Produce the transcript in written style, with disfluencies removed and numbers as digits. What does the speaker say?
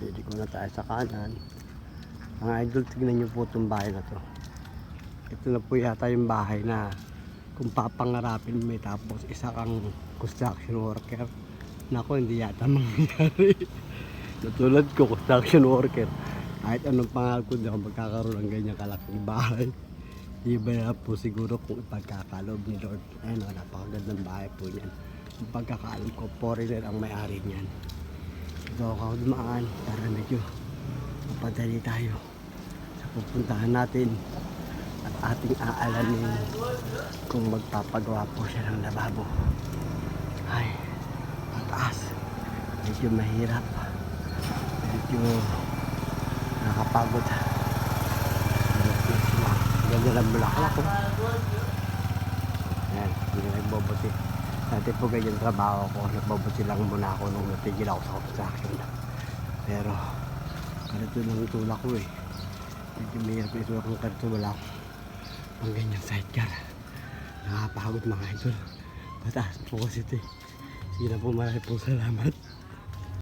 Pwede ko na tayo sa kanan. Mga idol, tignan nyo po itong bahay na to. Ito na po yata yung bahay na kung papangarapin mo tapos isa kang construction worker. Nako, hindi yata mangyayari. Natulad ko, construction worker. Kahit anong pangarap ko, hindi ako magkakaroon ng ganyan kalaking bahay. Iba na po siguro kung ipagkakaloob ni Lord. Ayun o, napakagandang bahay po niyan. Kung pagkakaalam ko, foreigner ang may-ari niyan. Ito ako dumaan para medyo mapadali tayo sa pupuntahan natin at ating aalamin kung magpapagawa po siya ng lababo. Ay, mataas. Medyo mahirap. Medyo nakapagod. Ganda lang bulaklak ko. Ayan, hindi na nagbobote. Dati po ganyan trabaho ko. Nagbobote lang muna ako nung natigil ako sa construction. Pero, ganito lang tulak ko eh. Medyo mahirap ito akong karito. Wala akong pang ganyang sidecar. Nakapagod mga idol. Mataas po kasi ito eh. Sige na po, marami pong salamat.